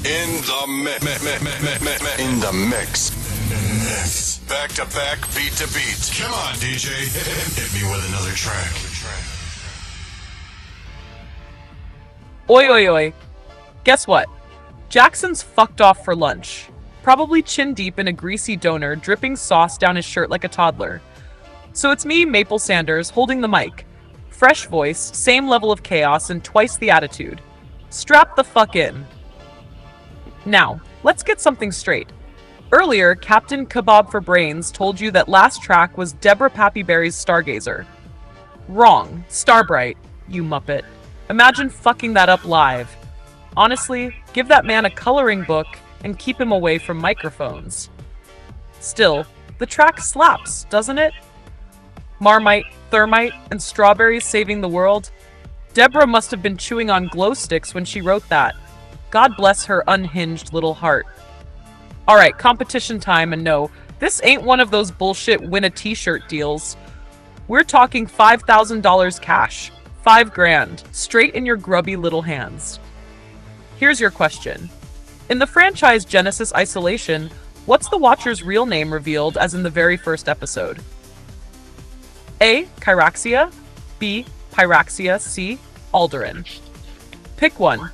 In the mix. Back to back, beat to beat. Come on, DJ. Hit me with another track. Oi, oi, oi. Guess what? Jackson's fucked off for lunch. Probably chin deep in a greasy doner, dripping sauce down his shirt like a toddler. So it's me, Maple Sanders, holding the mic. Fresh voice, same level of chaos, and twice the attitude. Strap the fuck in. Now, let's get something straight. Earlier, Captain Kebab for Brains told you that last track was Deborah Pappyberry's Stargazer. Wrong. Starbright, you muppet. Imagine fucking that up live. Honestly, give that man a coloring book and keep him away from microphones. Still, the track slaps, doesn't it? Marmite, thermite, and strawberries saving the world. Deborah must have been chewing on glow sticks when she wrote that. God bless her unhinged little heart. Alright, competition time, and no, this ain't one of those bullshit win a t-shirt deals. We're talking $5,000 cash. $5,000, straight in your grubby little hands. Here's your question. In the franchise Genesis Isolation, what's the Watcher's real name revealed as in the very first episode? A. Kyraxia. B. Pyraxia. C. Alderan. Pick one.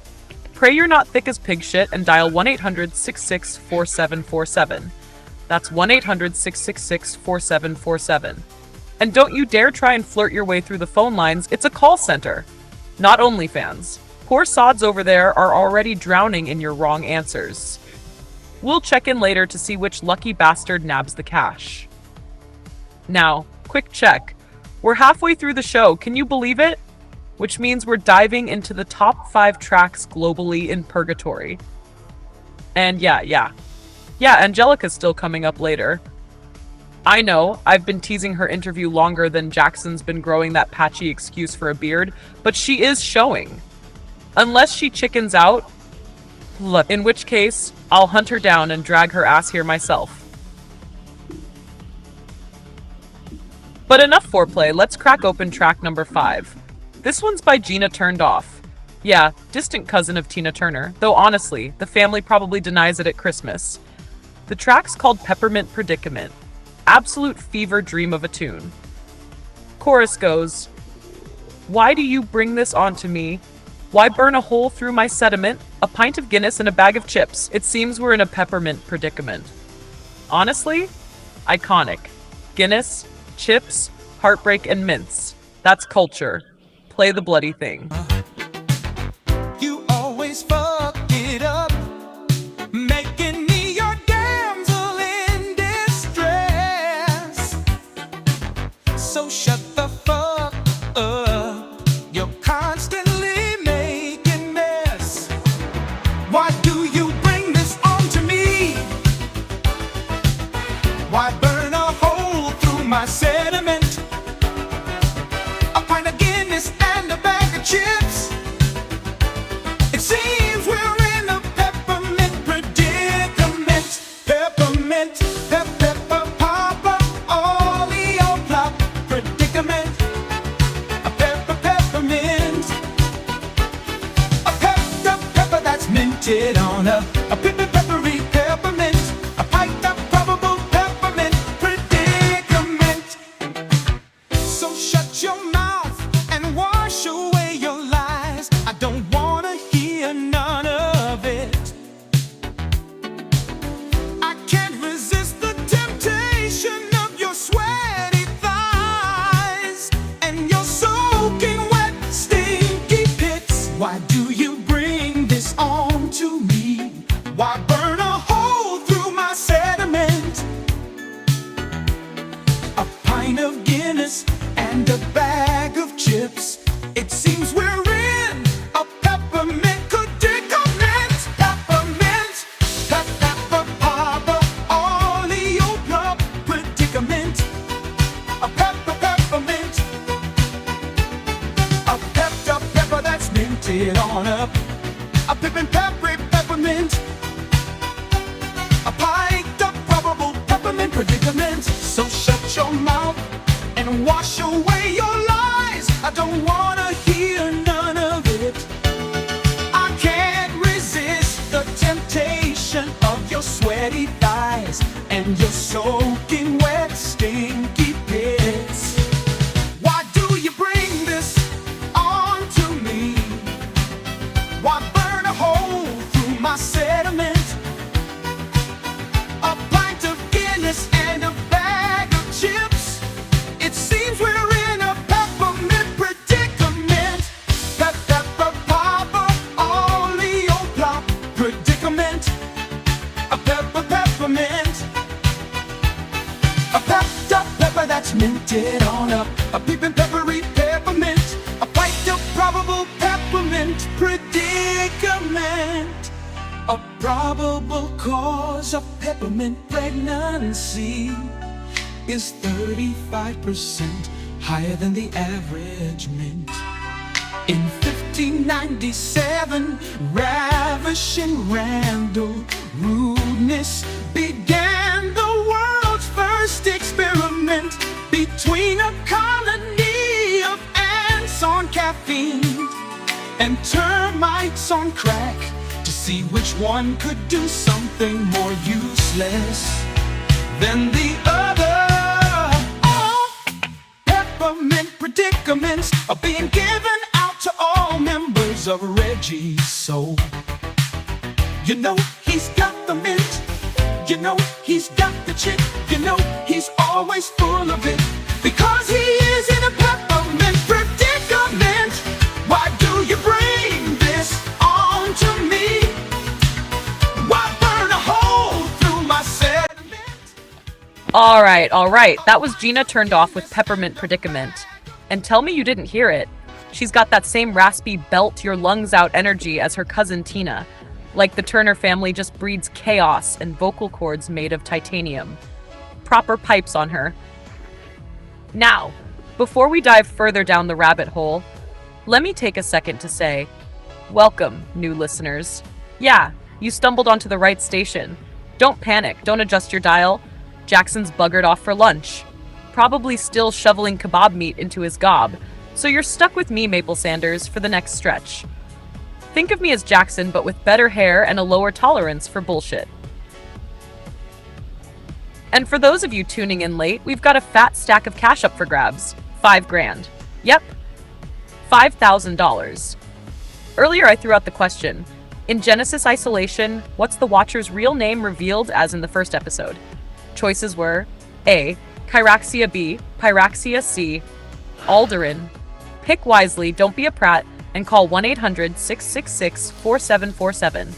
Pray you're not thick as pig shit and dial 1-800-66-4747. That's 1-800-666-4747. And don't you dare try and flirt your way through the phone lines, it's a call center. Not OnlyFans. Poor sods over there are already drowning in your wrong answers. We'll check in later to see which lucky bastard nabs the cash. Now, quick check. We're halfway through the show, can you believe it? Which means we're diving into the top 5 tracks globally in Purgatory. And yeah, Angelica's still coming up later. I know, I've been teasing her interview longer than Jackson's been growing that patchy excuse for a beard, but she is showing. Unless she chickens out, in which case, I'll hunt her down and drag her ass here myself. But enough foreplay, let's crack open track number 5. This one's by Gina Turned Off. Yeah, distant cousin of Tina Turner, though honestly, the family probably denies it at Christmas. The track's called Peppermint Predicament. Absolute fever dream of a tune. Chorus goes, why do you bring this onto me? Why burn a hole through my sediment? A pint of Guinness and a bag of chips. It seems we're in a peppermint predicament. Honestly, iconic. Guinness, chips, heartbreak, and mints. That's culture. Play the bloody thing. You always fuck it up, making me your damsel in distress. So shut the fuck up. You're constantly making mess. Why do you bring this on to me? Why burn a hole through my sediment? A pint of Guinness and a bag of chips. It seems we're in a peppermint predicament. Peppermint, pepper, papa, oleo plop predicament. A peppermint. A pepper that's minted on a peppery peppermint. A pint of probable peppermint predicament. So shut your mouth and wash away your lies. I don't wanna hear none of it. I can't resist the temptation of your sweaty thighs and your soaking wet stinky pits. Why do you bring this on to me? Why burn a hole through my sediment? A pint of Guinness and a bag of chips. It seems we're in a peppermint predicament. Peppermint, pepper, papa, oleo plop predicament. A peppermint. A pepper that's minted on a peppermint. A pint of probable peppermint predicament. So shut your mouth and wash away your lies. I don't wanna hear none of it. I can't resist the mint it on up. A peeping peppery peppermint, a quite probable peppermint predicament. A probable cause of peppermint pregnancy is 35% higher than the average mint. In 1597, ravishing Randall rudeness began the world's first experiment between a colony of ants on caffeine and termites on crack to see which one could do something more useless than the other. Oh, peppermint predicaments are being given out to all members of Reggie's soul. You know he's got the mint, you know he's got the chick, you know he's always full of it, because he is in a peppermint predicament. Why do you bring this on to me? Why burn a hole through my sediment? All right. That was Gina turned off with Peppermint Predicament. And tell me you didn't hear it. She's got that same raspy belt your lungs out energy as her cousin Tina. Like the Turner family just breeds chaos and vocal cords made of titanium. Proper pipes on her. Now, before we dive further down the rabbit hole, let me take a second to say, welcome, new listeners. Yeah, you stumbled onto the right station. Don't panic, don't adjust your dial. Jackson's buggered off for lunch. Probably still shoveling kebab meat into his gob. So you're stuck with me, Maple Sanders, for the next stretch. Think of me as Jackson, but with better hair and a lower tolerance for bullshit. And for those of you tuning in late, we've got a fat stack of cash up for grabs. $5,000. Yep. $5,000. Earlier I threw out the question, in Genesis Isolation, what's the Watcher's real name revealed as in the first episode? Choices were A. Kyraxia B, Pyraxia C, Alderin. Pick wisely, don't be a prat, and call 1-800-666-4747.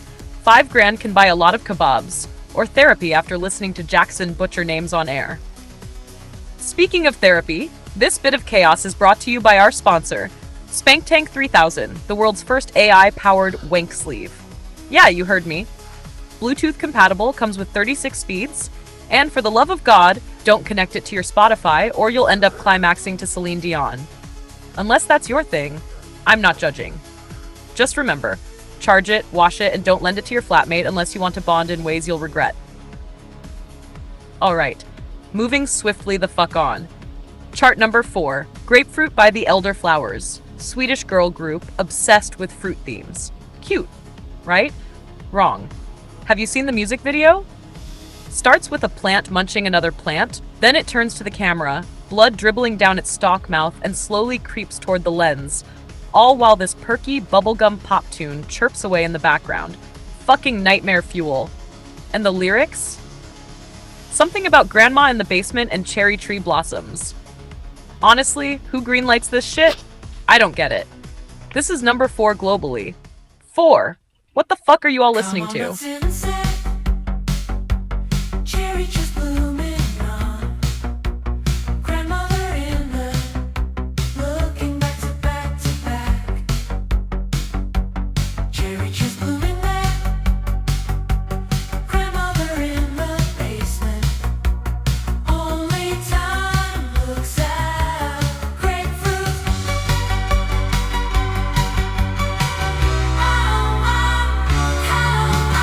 $5,000 can buy a lot of kebabs, or therapy after listening to Jackson butcher names on air. Speaking of therapy, this bit of chaos is brought to you by our sponsor, Spank Tank 3000, the world's first AI-powered wank sleeve. Yeah, you heard me. Bluetooth compatible, comes with 36 speeds, and for the love of God, don't connect it to your Spotify or you'll end up climaxing to Celine Dion. Unless that's your thing, I'm not judging. Just remember, charge it, wash it, and don't lend it to your flatmate unless you want to bond in ways you'll regret. Alright, moving swiftly the fuck on. Chart number 4, Grapefruit by the Elderflowers. Swedish girl group obsessed with fruit themes. Cute, right? Wrong. Have you seen the music video? Starts with a plant munching another plant, then it turns to the camera, blood dribbling down its stalk mouth and slowly creeps toward the lens, all while this perky bubblegum pop tune chirps away in the background. Fucking nightmare fuel. And the lyrics? Something about grandma in the basement and cherry tree blossoms. Honestly, who greenlights this shit? I don't get it. This is number 4 globally. 4. What the fuck are you all listening to? Cherry just blooming on. Grandmother in the looking back to back to back. Cherry just blooming there. Grandmother in the basement. Only time looks out. Grapefruit. Oh, oh, oh, oh.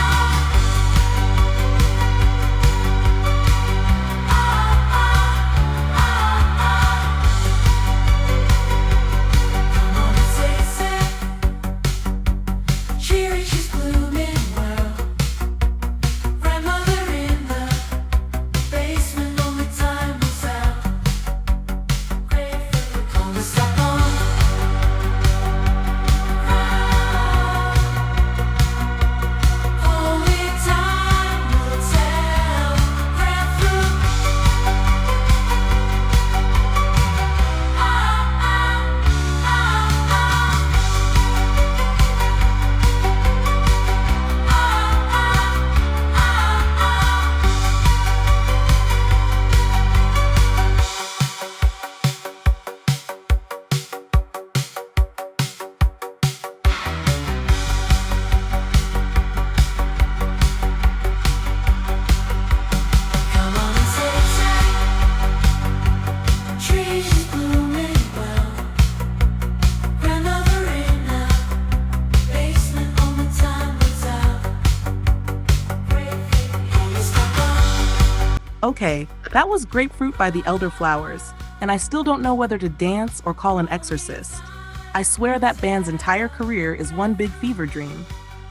Okay, that was Grapefruit by the Elderflowers, and I still don't know whether to dance or call an exorcist. I swear that band's entire career is one big fever dream.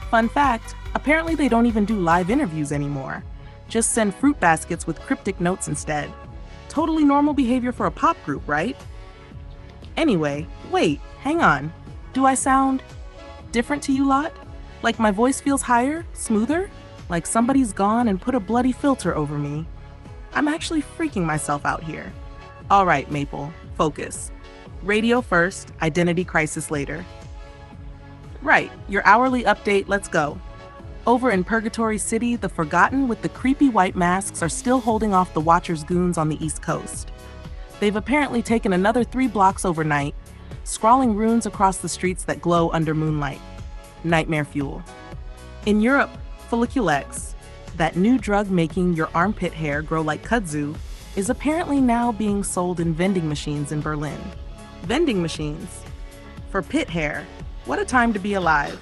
Fun fact, apparently they don't even do live interviews anymore. Just send fruit baskets with cryptic notes instead. Totally normal behavior for a pop group, right? Anyway, wait, hang on. Do I sound different to you lot? Like my voice feels higher, smoother? Like somebody's gone and put a bloody filter over me? I'm actually freaking myself out here. All right, Maple, focus. Radio first, identity crisis later. Right, your hourly update, let's go. Over in Purgatory City, the Forgotten with the creepy white masks are still holding off the Watcher's goons on the East Coast. They've apparently taken another 3 blocks overnight, scrawling runes across the streets that glow under moonlight. Nightmare fuel. In Europe, Folliculex, that new drug making your armpit hair grow like kudzu, is apparently now being sold in vending machines in Berlin. Vending machines. For pit hair. What a time to be alive.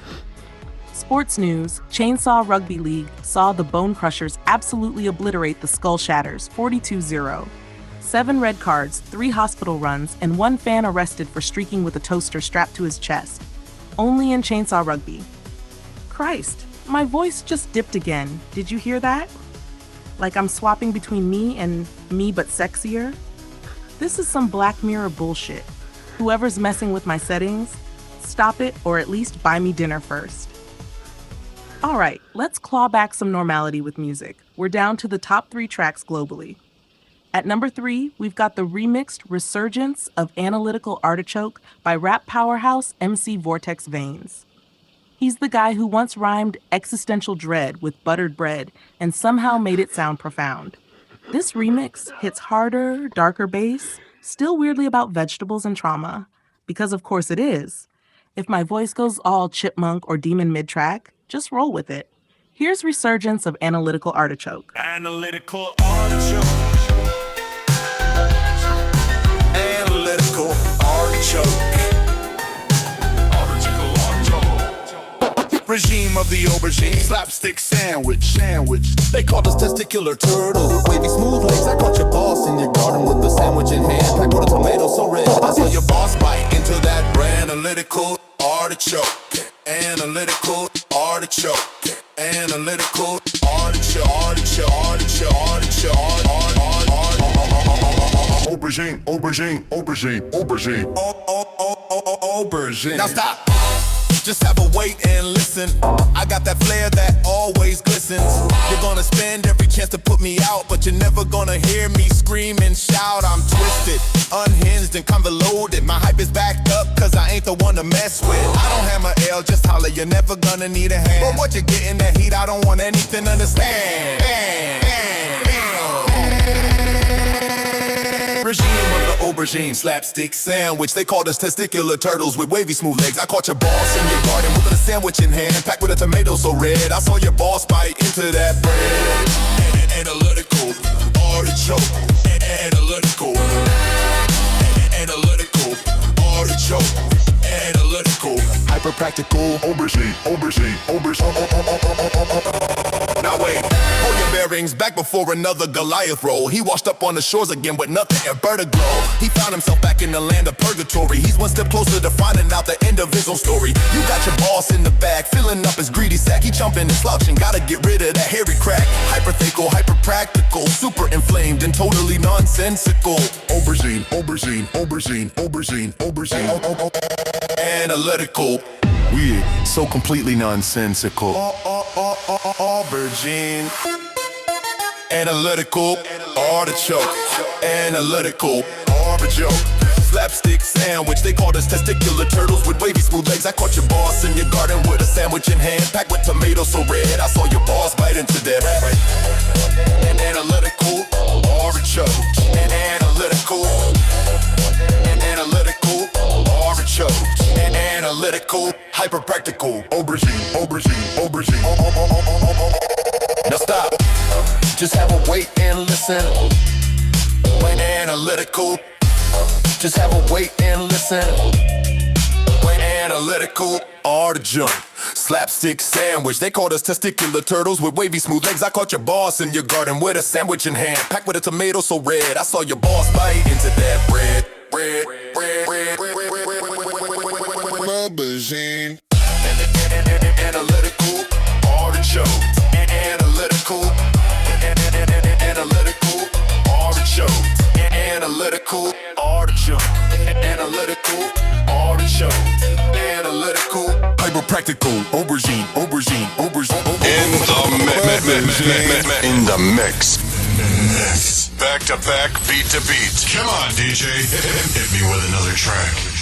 Sports news, Chainsaw Rugby League saw the Bone Crushers absolutely obliterate the Skull Shatters 42-0. 7 red cards, 3 hospital runs, and 1 fan arrested for streaking with a toaster strapped to his chest. Only in Chainsaw Rugby. Christ, my voice just dipped again. Did you hear that? Like I'm swapping between me and me but sexier? This is some Black Mirror bullshit. Whoever's messing with my settings, stop it or at least buy me dinner first. All right, let's claw back some normality with music. We're down to the top 3 tracks globally. At number 3, we've got the remixed resurgence of Analytical Artichoke by rap powerhouse MC Vortex Veins. He's the guy who once rhymed existential dread with buttered bread and somehow made it sound profound. This remix hits harder, darker bass, still weirdly about vegetables and trauma, because of course it is. If my voice goes all chipmunk or demon mid-track, just roll with it. Here's Resurgence of Analytical Artichoke. Analytical artichoke. Analytical artichoke. Regime of the aubergine, slapstick sandwich. They called us testicular turtles. Wavy smooth legs, I caught your boss in your garden with the sandwich in hand. Packed with a tomato so red, I saw your boss bite into that brand. Analytical artichoke. Analytical artichoke. Analytical artichoke. Aubergine. Now stop. Just have a wait and listen. I got that flair that always glistens. You're gonna spend every chance to put me out, but you're never gonna hear me scream and shout. I'm twisted, unhinged and convoluted. My hype is backed up, cause I ain't the one to mess with. I don't hammer L, just holler, you're never gonna need a hand. But what you're getting that heat, I don't want anything to understand. Regime of the aubergine, slapstick sandwich. They called us testicular turtles with wavy smooth legs. I caught your boss in your garden with a sandwich in hand, packed with a tomato so red. I saw your boss bite into that bread. Analytical artichoke. Analytical artichoke. Analytical hyper practical aubergine. Now wait, hold your bearings back before another Goliath roll. He washed up on the shores again with nothing and vertiglow. He found himself back in the land of purgatory. He's one step closer to finding out the end of his own story. You got your boss in the bag, filling up his greedy sack. He jumping and slouching, gotta get rid of that hairy crack. Hyperthical, hyper practical, super inflamed and totally nonsensical. Aubergine. Analytical. Weird, so completely nonsensical. Aubergine. Analytical artichoke. Analytical artichoke. Slapstick sandwich. They called us testicular turtles with wavy smooth legs. I caught your boss in your garden with a sandwich in hand, packed with tomatoes so red. I saw your boss bite into that. Analytical artichoke. Analytical artichoke. Analytical, hyper practical. Aubergine. Now stop. Just have a wait and listen. Wait, analytical. Just have a wait and listen. Wait, analytical artichoke. slapstick sandwich. They called us testicular turtles with wavy smooth legs. I caught your boss in your garden with a sandwich in hand, packed with a tomato so red. I saw your boss bite into that bread. Machine. Analytical artichoke. Analytical artichoke. Analytical artichoke. Analytical artichoke. Analytical hyperpractical aubergine. In the mix. Back to back, beat to beat. Come on, DJ. Hit me with another track.